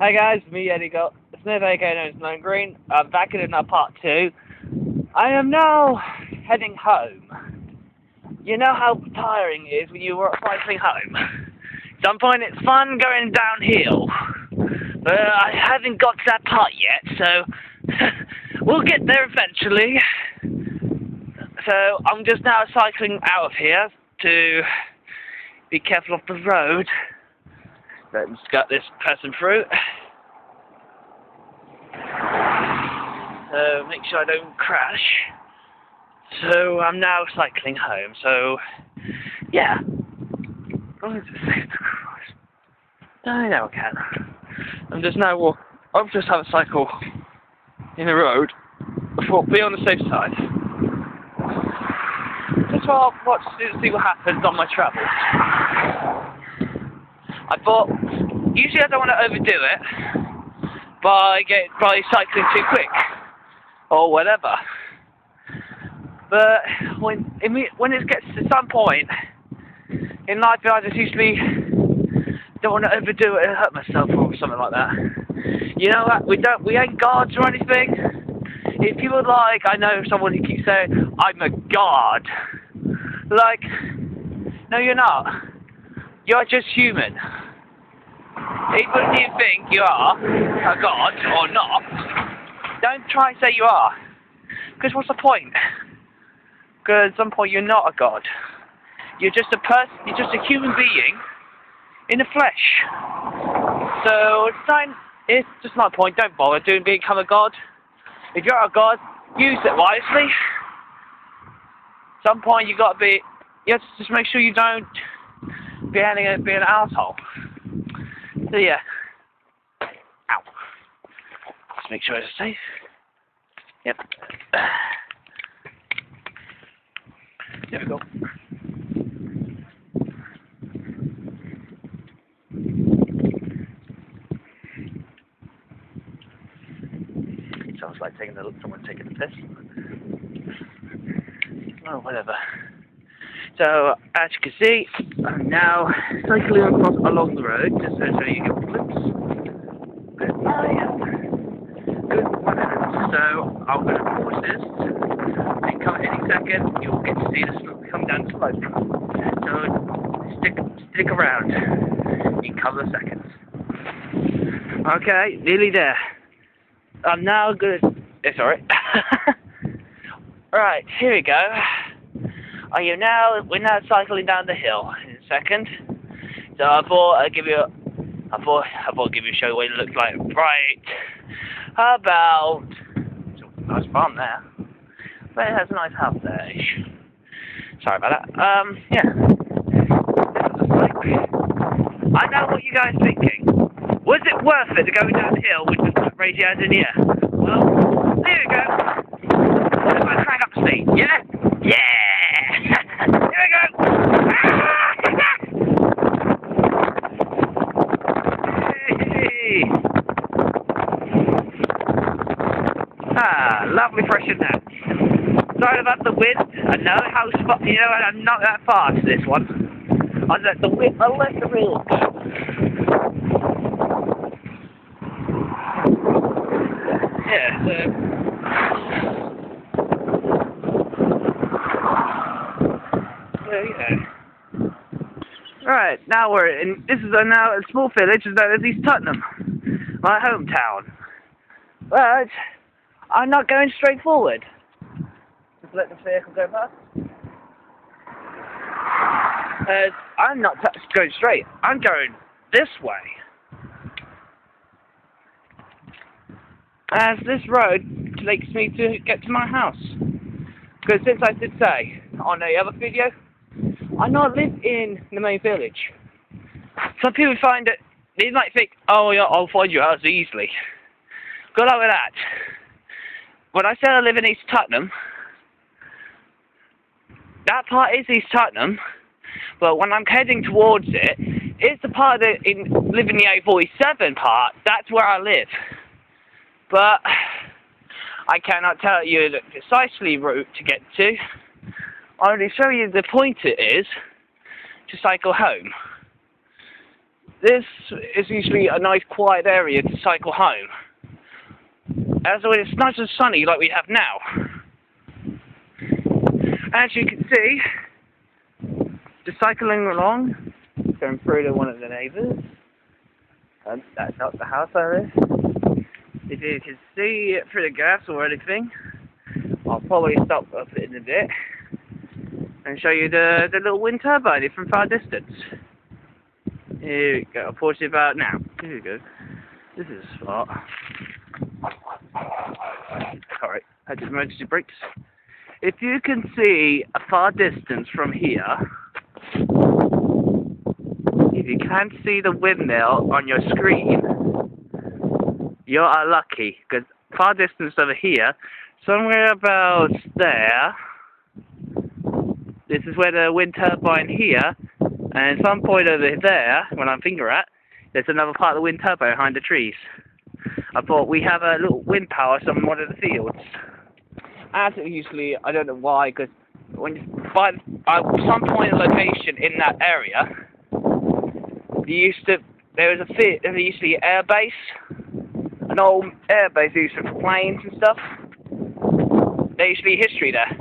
Hi guys, me Eddie Smith, aka known as Lone Green. I'm back in another part 2. I am now heading home. You know how tiring it is when you are cycling home. At some point it's fun going downhill, but I haven't got to that part yet, so we'll get there eventually. So I'm just now cycling out of here to be careful of the road. Let's get this person through. So make sure I don't crash. So I'm now cycling home. So yeah. I know I can. I'm just now I'll just have a cycle in the road before be on the safe side. Just while I watch to see what happens on my travels. I thought, usually I don't want to overdo it by cycling too quick or whatever. But when it gets to some point in life, I just usually don't want to overdo it and hurt myself or something like that. You know what? We ain't gods or anything. If people like, I know someone who keeps saying, I'm a god. Like, no, you're not. You're just human. Even if you think you are a god or not, don't try and say you are. Because what's the point? Because at some point you're not a god. You're just a person. You're just a human being in the flesh. So it's just my point. Don't bother become a god. If you're a god, use it wisely. At some point you have to just make sure you don't be an asshole. So yeah. Ow. Just make sure it's safe. Yep. There we go. Sounds like someone taking a piss. Oh, whatever. So, as you can see, I'm now cycling along the road, just so you get flips. Good So, I'm going to pause this, and come any second, you'll get to see the slope come down the slope. So, stick around in a couple of seconds. Okay, nearly there. I'm now going to... sorry. Right, here we go. We're now cycling down the hill in a second. So I thought I'd give you a show what it looks like. Right about nice farm there. But it has a nice house there. Sorry about that. Yeah. This is like, I know what you guys are thinking. Was it worth it to go down the hill with the radios in here? Well, there we go. Let's crank up the speed. Yeah? Yeah! Here we go! Hey. Lovely fresh in there. Sorry about the wind. I know I'm not that fast this one. I'll let the wind go. Yeah, yeah. Right, now this is now a small village known as East Tottenham, my hometown. But I'm not going straight forward. Just let the vehicle go past. I'm not going straight. I'm going this way. As this road takes me to get to my house. Because since I did say on the other video, I not live in the main village. Some people find it, they might think, oh yeah, I'll find your house easily. Good luck with that. When I said I live in East Tottenham, that part is East Tottenham, but when I'm heading towards it, it's the part that live in the A47 part, that's where I live. But I cannot tell you the precisely route to get to. I'll only show you the point it is to cycle home. this is usually a nice quiet area to cycle home. As when it's nice and sunny like we have now. As you can see, just cycling along, going through to one of the neighbours. And that's not the house there is. If you can see it through the gas or anything, I'll probably stop up in a bit and show you the little wind turbine from far distance. Here we go, I'll pause it about now. Here we go. This is a spot. Alright, I did emergency brakes. If you can see a far distance from here, if you can't see the windmill on your screen, you are lucky, because far distance over here, somewhere about there, this is where the wind turbine here, and at some point over there, when I'm finger at, there's another part of the wind turbine behind the trees. I thought we have a little wind power on one of the fields. As usually, I don't know why, because when you find some point of location in that area, there used to be air base, an old air base used for planes and stuff. There used to be history there.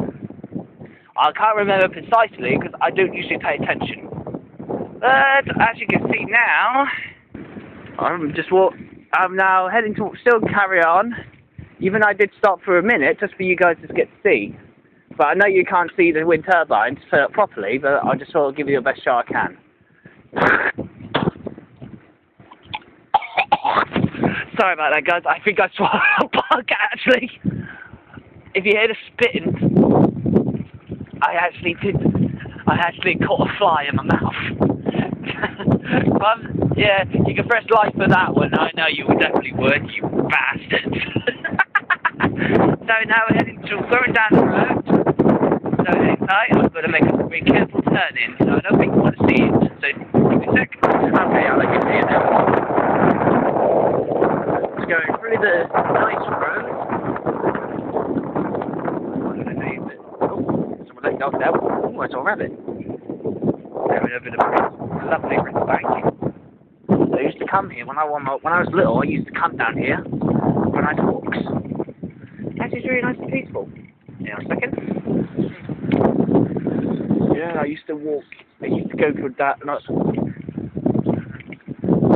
I can't remember precisely because I don't usually pay attention. But as you can see now, I'm now heading to still carry on. Even though I did stop for a minute just for you guys to get to see. But I know you can't see the wind turbines properly, but I'll just sort of give you the best shot I can. Sorry about that, guys. I think I swallowed a bug, actually. If you hear the spitting, I actually caught a fly in my mouth. But, yeah, you can press like for that one. I know you definitely would, you bastards. So now we're going down the road. So inside, I'm going to make a very careful turn in, so I don't think you want to see it. So give me a sec. Okay, I'll let you see it now. Just going through the nice road. I'm going to name it. Oh, someone let dog out. Oh, I saw a rabbit. Going over the lovely river bank. I used to come here when I was little. I used to come down here for nice walks. Actually, it's really nice and peaceful. Yeah, a second. Yeah, I used to go for that. I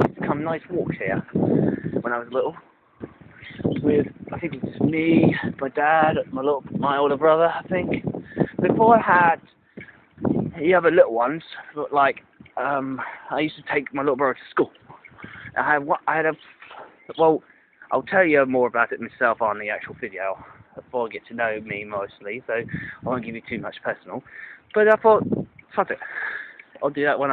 used to come nice walks here when I was little. With, I think it was me, my dad, my older brother, I think. Before I had the other little ones, but like, I used to take my little brother to school. Well, I'll tell you more about it myself on the actual video before I get to know me mostly, so I won't give you too much personal. But I thought, fuck it, I'll do that on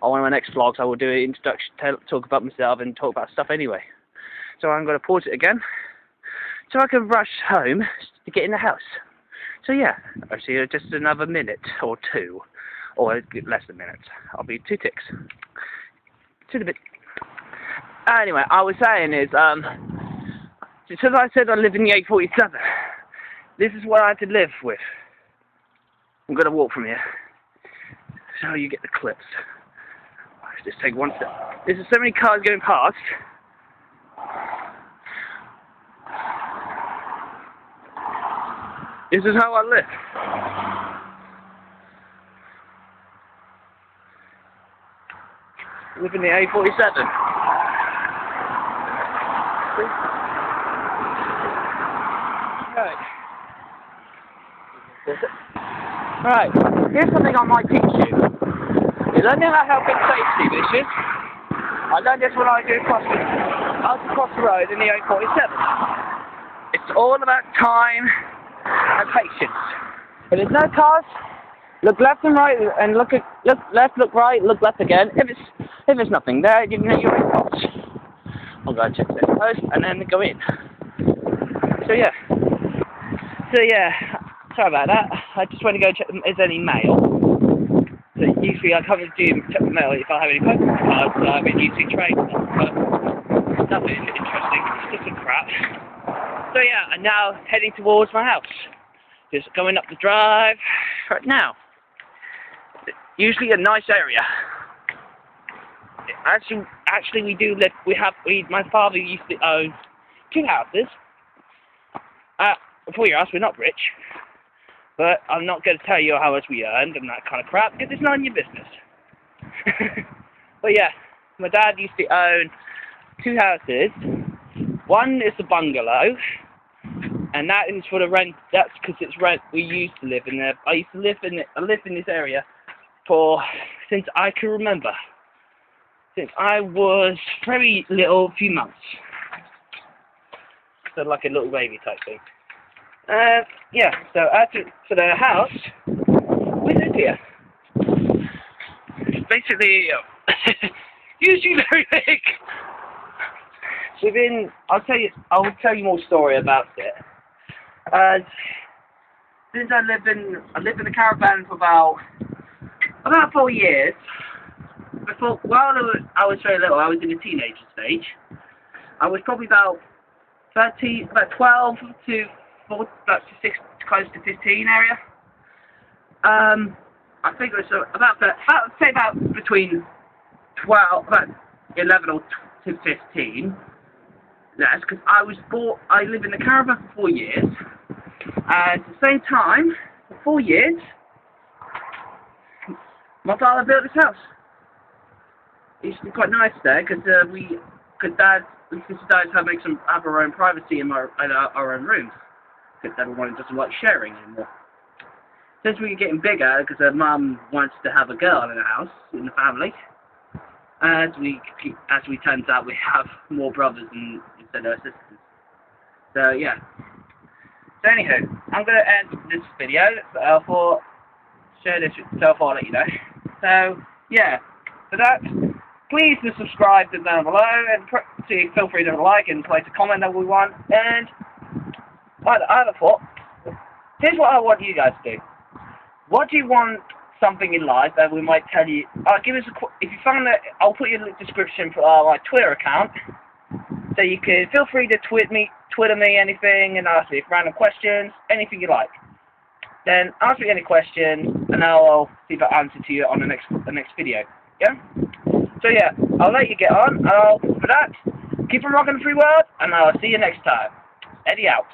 one of my next vlogs. I will do an introduction, talk about myself and talk about stuff anyway. So I'm going to pause it again, so I can rush home to get in the house. So yeah, I'll see you just another minute or two, or less than a minute. I'll be 2 ticks. To the bit. Anyway, I was saying is, since I said I live in the 847, this is what I had to live with. I'm going to walk from here, so you get the clips. Let's just take one step. There's so many cars going past. This is how I live. Live in the A47. Right, here's something I might teach you. Is learning about health and safety, bitches. I learned this when I was across the road in the A47. It's all about time and patience. If there's no cars, look left and right, and look left, look right, look left again. If there's nothing there, you know you're in box. I'll go check this first and then go in. So yeah, sorry about that. I just want to go check if there's any mail. So usually I come and check the mail if I have any Pokemon cards that I've been using trade stuff, but nothing interesting. It's just some crap. So yeah, I'm now heading towards my house. Just going up the drive right now. Usually a nice area. Actually, we do live. My father used to own 2 houses. For your house, we're not rich, but I'm not going to tell you how much we earned and that kind of crap because it's none of your business. But yeah, my dad used to own 2 houses. One is a bungalow, and that is for the rent. That's because it's rent. We used to live in there. I lived in this area since I can remember. Since I was very little, few months. So like a little baby type thing. Yeah, so for the house, we live here. Basically, usually very big. I'll tell you more story about it. Since I lived in a caravan for about 4 years. While I was very little, I was in the teenager stage. I was probably about 12 to 4, about 6, close to 15 area. I think it was about between 11 or to 15. That's because I lived in the caravan for 4 years. At the same time, for 4 years, my father built his house. It used to be quite nice there because Dad have our own privacy in our own rooms. Because everyone doesn't like sharing anymore. Since we were getting bigger, because her mum wants to have a girl in the house, in the family, as we turns out, we have more brothers instead of sisters. So yeah. So anywho, I'm gonna end this video for share this so far. Let you know. So yeah, for that, please do subscribe down below and feel free to like and place a comment that we want. And I have a thought. Here's what I want you guys to do. What do you want something in life that we might tell you? Give us if you find that, I'll put your description for my Twitter account, so you can feel free to Twitter me anything and ask me random questions, anything you like. Then ask me any questions, and I'll see if I answer to you on the next video. Yeah. So yeah, I'll let you get on. For that, keep on rocking the free world, and I'll see you next time. Eddie out.